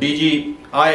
DGI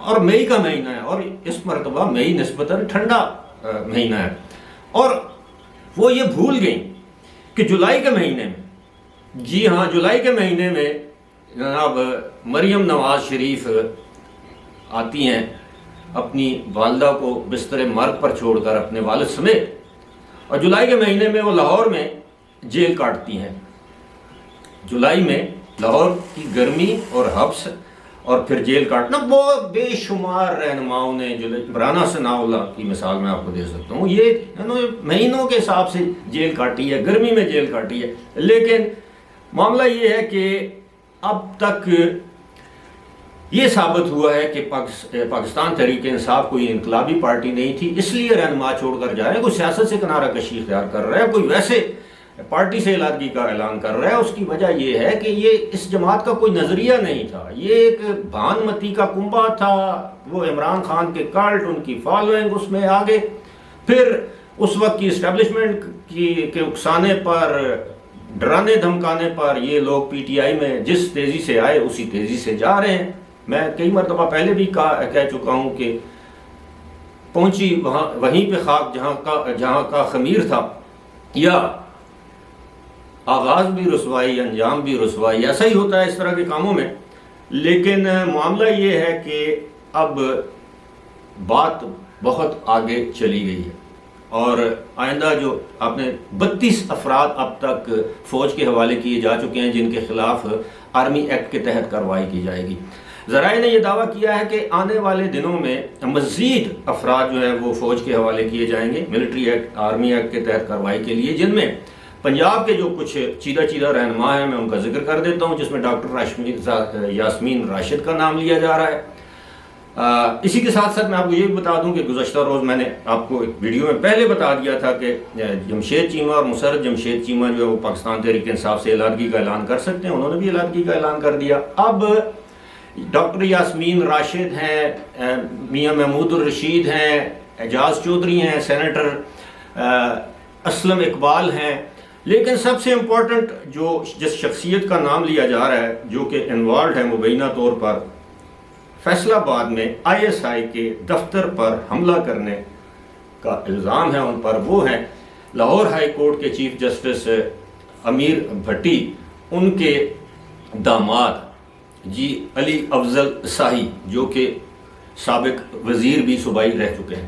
اور مئی کا مہینہ ہے، اور اس مرتبہ مئی نسبتاً ٹھنڈا مہینہ ہے، اور وہ یہ بھول گئیں کہ جولائی کے مہینے میں، جی ہاں جولائی کے مہینے میں جناب مریم نواز شریف آتی ہیں اپنی والدہ کو بستر مرگ پر چھوڑ کر اپنے والد سمیت، اور جولائی کے مہینے میں وہ لاہور میں جیل کاٹتی ہیں۔ جولائی میں لاہور کی گرمی اور حبس اور پھر جیل کاٹنا، بہت بے شمار رہنماؤں نے، جو عمرانہ ثناء اللہ کی مثال میں آپ کو دے سکتا ہوں، یہ انہوں نے مہینوں کے حساب سے جیل کاٹی ہے، گرمی میں جیل کاٹی ہے۔ لیکن معاملہ یہ ہے کہ اب تک یہ ثابت ہوا ہے کہ پاکستان تحریک انصاف کوئی انقلابی پارٹی نہیں تھی، اس لیے رہنما چھوڑ کر جا رہے ہیں، کوئی سیاست سے کنارہ کشی اختیار کر رہا ہے، کوئی ویسے پارٹی سے علیحدگی کا اعلان کر رہا ہے۔ اس کی وجہ یہ ہے کہ یہ اس جماعت کا کوئی نظریہ نہیں تھا، یہ ایک بھانمتی کا کنبہ تھا، وہ عمران خان کے کلٹ، ان کی فالوئنگ اس میں آگے، پھر اس وقت کی اسٹیبلشمنٹ کے اکسانے پر، ڈرانے دھمکانے پر یہ لوگ پی ٹی آئی میں جس تیزی سے آئے اسی تیزی سے جا رہے ہیں۔ میں کئی مرتبہ پہلے بھی کہہ چکا ہوں کہ پہنچی وہیں پہ خاک جہاں کا خمیر تھا، یا آغاز بھی رسوائی انجام بھی رسوائی، ایسا ہی ہوتا ہے اس طرح کے کاموں میں۔ لیکن معاملہ یہ ہے کہ اب بات بہت آگے چلی گئی ہے، اور آئندہ جو آپ نے 32 افراد اب تک فوج کے حوالے کیے جا چکے ہیں جن کے خلاف آرمی ایکٹ کے تحت کارروائی کی جائے گی۔ ذرائع نے یہ دعویٰ کیا ہے کہ آنے والے دنوں میں مزید افراد جو ہیں وہ فوج کے حوالے کیے جائیں گے ملٹری ایکٹ، آرمی ایکٹ کے تحت کارروائی کے لیے، جن میں پنجاب کے جو کچھ چیدہ رہنما ہیں میں ان کا ذکر کر دیتا ہوں، جس میں ڈاکٹر یاسمین راشد کا نام لیا جا رہا ہے۔ اسی کے ساتھ ساتھ میں آپ کو یہ بھی بتا دوں کہ گزشتہ روز میں نے آپ کو ایک ویڈیو میں پہلے بتا دیا تھا کہ جمشید چیمہ اور مسرت جمشید چیمہ جو ہے وہ پاکستان تحریک انصاف سے علیحدگی کا اعلان کر سکتے ہیں، انہوں نے بھی علیحدگی کا اعلان کر دیا۔ اب ڈاکٹر یاسمین راشد ہیں، میاں محمود الرشید ہیں، اعجاز چودھری ہیں، سینیٹر اسلم اقبال ہیں، لیکن سب سے امپورٹنٹ جس شخصیت کا نام لیا جا رہا ہے جو کہ انوالوڈ ہے مبینہ طور پر فیصلہ آباد میں آئی ایس آئی کے دفتر پر حملہ کرنے کا الزام ہے ان پر، وہ ہیں لاہور ہائی کورٹ کے چیف جسٹس امیر بھٹی، ان کے داماد جی علی افضل ساہی، جو کہ سابق وزیر بھی صوبائی رہ چکے ہیں۔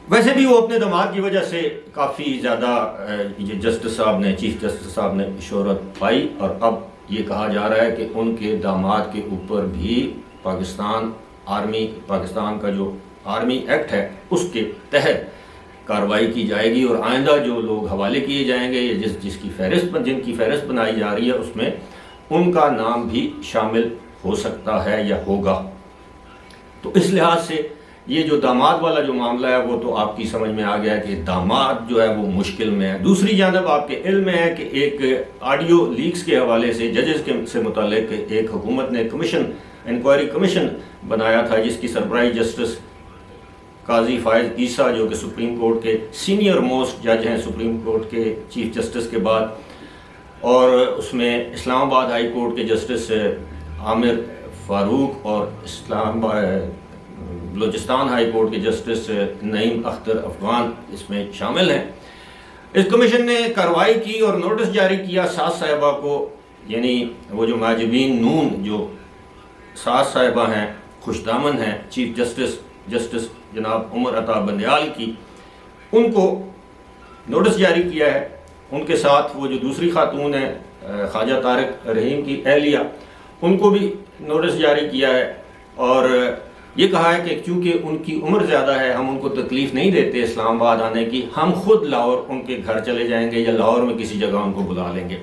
ویسے بھی وہ اپنے داماد کی وجہ سے کافی زیادہ جسٹس صاحب نے، چیف جسٹس صاحب نے شہرت پائی، اور اب یہ کہا جا رہا ہے کہ ان کے داماد کے اوپر بھی پاکستان کا جو آرمی ایکٹ ہے اس کے تحت کارروائی کی جائے گی، اور آئندہ جو لوگ حوالے کیے جائیں گے یا جن کی فہرست بنائی جا رہی ہے اس میں ان کا نام بھی شامل ہو سکتا ہے یا ہوگا۔ تو اس لحاظ سے یہ جو داماد والا جو معاملہ ہے وہ تو آپ کی سمجھ میں آ گیا کہ داماد جو ہے وہ مشکل میں ہے۔ دوسری جانب آپ کے علم میں ہے کہ ایک آڈیو لیکس کے حوالے سے ججز سے متعلق ایک حکومت نے انکوائری کمیشن بنایا تھا، جس کی سربراہی جسٹس قاضی فائز عیسیٰ، جو کہ سپریم کورٹ کے سینئر موسٹ جج ہیں سپریم کورٹ کے چیف جسٹس کے بعد، اور اس میں اسلام آباد ہائی کورٹ کے جسٹس عامر فاروق اور بلوچستان ہائی کورٹ کے جسٹس نعیم اختر افغان اس میں شامل ہیں۔ اس کمیشن نے کارروائی کی اور نوٹس جاری کیا ساز صاحبہ کو، یعنی وہ جو ماجبین نون جو ساز صاحبہ ہیں، خوش دامن ہیں، چیف جسٹس جناب عمر عطا بندیال کی، ان کو نوٹس جاری کیا ہے۔ ان کے ساتھ وہ جو دوسری خاتون ہیں خواجہ طارق رحیم کی اہلیہ، ان کو بھی نوٹس جاری کیا ہے، اور یہ کہا ہے کہ چونکہ ان کی عمر زیادہ ہے ہم ان کو تکلیف نہیں دیتے اسلام آباد آنے کی، ہم خود لاہور ان کے گھر چلے جائیں گے یا لاہور میں کسی جگہ ان کو بلا لیں گے۔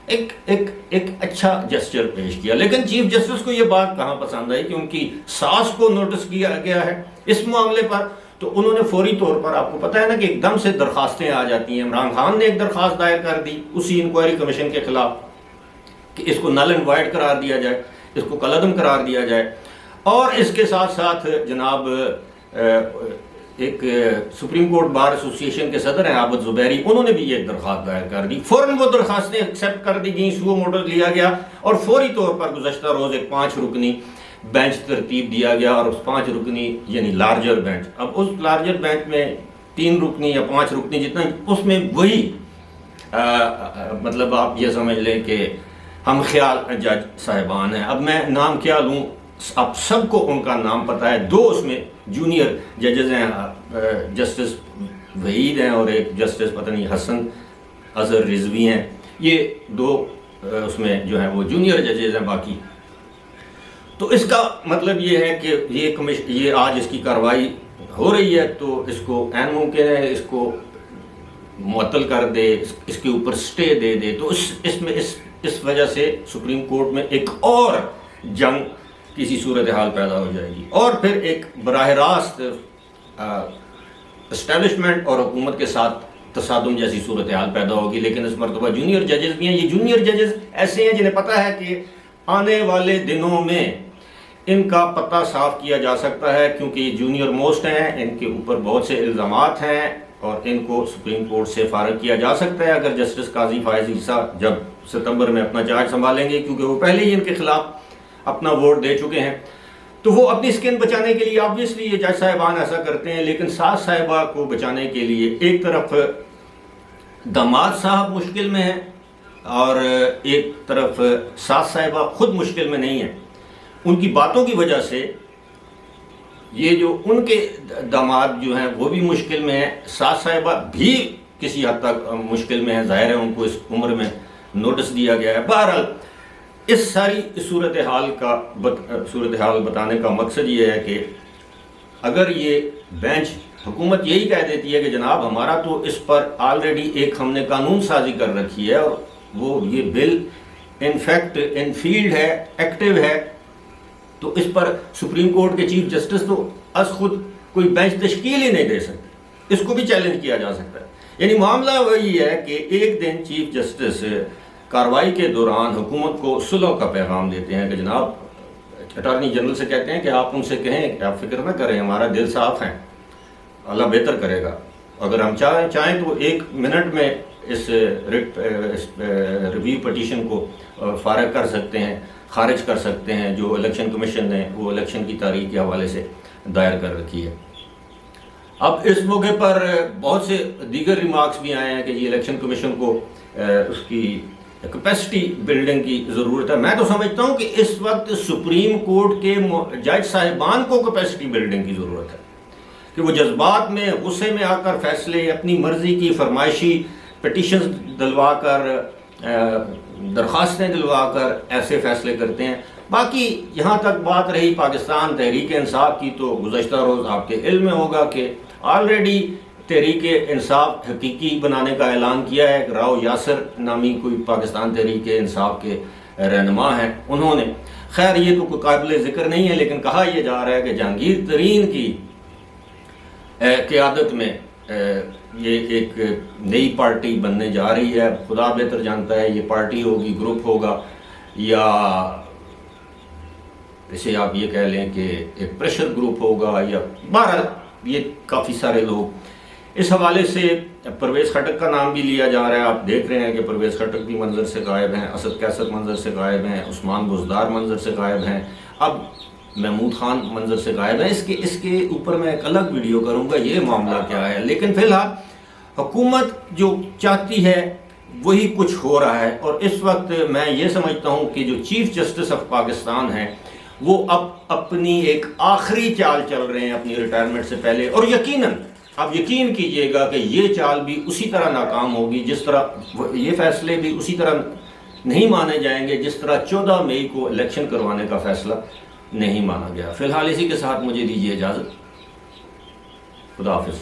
ایک اچھا جسچر پیش کیا، لیکن چیف جسٹس کو یہ بات کہاں پسند آئی کہ ان کی ساس کو نوٹس کیا گیا ہے اس معاملے پر، تو انہوں نے فوری طور پر، آپ کو پتہ ہے نا کہ ایک دم سے درخواستیں آ جاتی ہیں۔ عمران خان نے ایک درخواست دائر کر دی اسی انکوائری کمیشن کے خلاف کہ اس کو نل اینڈ وائڈ قرار دیا جائے، اس کو کالعدم قرار دیا جائے، اور اس کے ساتھ ساتھ جناب ایک سپریم کورٹ بار ایسوسی ایشن کے صدر ہیں عابد زبیری، انہوں نے بھی یہ درخواست دائر کر دی۔ فوراً وہ درخواستیں ایکسیپٹ کر دی گئیں، سو موٹر لیا گیا، اور فوری طور پر گزشتہ روز ایک 5 رکنی بینچ ترتیب دیا گیا اور 5 رکنی یعنی لارجر بینچ. اب اس لارجر بینچ میں 3 رکنی یا 5 رکنی جتنا اس میں وہی مطلب آپ یہ سمجھ لیں کہ ہم خیال جج صاحبان ہیں. اب میں نام کیا لوں, اب سب کو ان کا نام پتہ ہے. 2 اس میں جونیئر ججز ہیں, جسٹس وحید ہیں اور ایک جسٹس پتہ نہیں حسن اظہر رضوی ہیں. یہ 2 اس میں جو ہیں وہ جونیئر ججز ہیں. باقی تو اس کا مطلب یہ ہے کہ یہ آج اس کی کارروائی ہو رہی ہے تو اس کو عین ممکن ہے اس کو معطل کر دے, اس کے اوپر سٹے دے دے. تو اس وجہ سے سپریم کورٹ میں ایک اور جنگ کسی صورتحال پیدا ہو جائے گی اور پھر ایک براہ راست اسٹیبلشمنٹ اور حکومت کے ساتھ تصادم جیسی صورتحال پیدا ہوگی. لیکن اس مرتبہ جونیئر ججز بھی ہیں. یہ جونیئر ججز ایسے ہیں جنہیں پتہ ہے کہ آنے والے دنوں میں ان کا پتہ صاف کیا جا سکتا ہے کیونکہ یہ جونیئر موسٹ ہیں, ان کے اوپر بہت سے الزامات ہیں اور ان کو سپریم کورٹ سے فارغ کیا جا سکتا ہے اگر جسٹس قاضی فائز عیسیٰ جب ستمبر میں اپنا چارج سنبھالیں گے, کیونکہ وہ پہلے ہی ان کے خلاف اپنا ووٹ دے چکے ہیں. تو وہ اپنی سکن بچانے کے لیے آبویسلی یہ جج صاحبان ایسا کرتے ہیں. لیکن ساس صاحبہ کو بچانے کے لیے ایک طرف داماد صاحب مشکل میں ہیں اور ایک طرف ساس صاحبہ خود مشکل میں نہیں ہیں. ان کی باتوں کی وجہ سے یہ جو ان کے داماد جو ہیں وہ بھی مشکل میں ہیں, ساس صاحبہ بھی کسی حد تک مشکل میں ہیں. ظاہر ہے ان کو اس عمر میں نوٹس دیا گیا ہے. بہرحال اس ساری صورتحال بتانے کا مقصد یہ ہے کہ اگر یہ بینچ حکومت یہی کہہ دیتی ہے کہ جناب ہمارا تو اس پر آلریڈی ایک ہم نے قانون سازی کر رکھی ہے اور وہ یہ بل انفیکٹ انفیلڈ ہے, ایکٹیو ہے, تو اس پر سپریم کورٹ کے چیف جسٹس تو از خود کوئی بینچ تشکیل ہی نہیں دے سکتے. اس کو بھی چیلنج کیا جا سکتا ہے. یعنی معاملہ وہی ہے کہ ایک دن چیف جسٹس کارروائی کے دوران حکومت کو صلح کا پیغام دیتے ہیں کہ جناب اٹارنی جنرل سے کہتے ہیں کہ آپ ان سے کہیں کہ آپ فکر نہ کریں, ہمارا دل صاف ہے, اللہ بہتر کرے گا. اگر ہم چاہیں تو 1 منٹ میں اس ریویو پٹیشن کو فارغ کر سکتے ہیں, خارج کر سکتے ہیں جو الیکشن کمیشن نے وہ الیکشن کی تاریخ کے حوالے سے دائر کر رکھی ہے. اب اس موقع پر بہت سے دیگر ریمارکس بھی آئے ہیں کہ یہ الیکشن کمیشن کو اس کی کیپیسٹی بلڈنگ کی ضرورت ہے. میں تو سمجھتا ہوں کہ اس وقت سپریم کورٹ کے جج صاحبان کو کیپیسٹی بلڈنگ کی ضرورت ہے کہ وہ جذبات میں غصے میں آ کر فیصلے اپنی مرضی کی فرمائشی پٹیشنز دلوا کر درخواستیں دلوا کر ایسے فیصلے کرتے ہیں. باقی یہاں تک بات رہی پاکستان تحریک انصاف کی تو گزشتہ روز آپ کے علم میں ہوگا کہ آلریڈی تحریک انصاف حقیقی بنانے کا اعلان کیا ہے. راؤ یاسر نامی کوئی پاکستان تحریک انصاف کے رہنما ہیں, انہوں نے, خیر یہ تو کوئی قابل ذکر نہیں ہے لیکن کہا یہ جا رہا ہے کہ جہانگیر ترین کی قیادت میں یہ ایک نئی پارٹی بننے جا رہی ہے. خدا بہتر جانتا ہے یہ پارٹی ہوگی, گروپ ہوگا, یا اسے آپ یہ کہہ لیں کہ ایک پریشر گروپ ہوگا, یا بہرحال یہ کافی سارے لوگ اس حوالے سے. پرویز خٹک کا نام بھی لیا جا رہا ہے. آپ دیکھ رہے ہیں کہ پرویز خٹک بھی منظر سے غائب ہیں, اسد کیسر منظر سے غائب ہیں, عثمان بزدار منظر سے غائب ہیں, اب محمود خان منظر سے غائب ہیں. اس کے اوپر میں ایک الگ ویڈیو کروں گا یہ معاملہ کیا ہے. لیکن فی الحال حکومت جو چاہتی ہے وہی کچھ ہو رہا ہے. اور اس وقت میں یہ سمجھتا ہوں کہ جو چیف جسٹس آف پاکستان ہیں وہ اب اپنی ایک آخری چال چل رہے ہیں اپنی ریٹائرمنٹ سے پہلے, اور یقیناً آپ یقین کیجئے گا کہ یہ چال بھی اسی طرح ناکام ہوگی جس طرح یہ فیصلے بھی اسی طرح نہیں مانے جائیں گے جس طرح 14 مئی کو الیکشن کروانے کا فیصلہ نہیں مانا گیا. فی الحال اسی کے ساتھ مجھے دیجیے اجازت. خدا حافظ.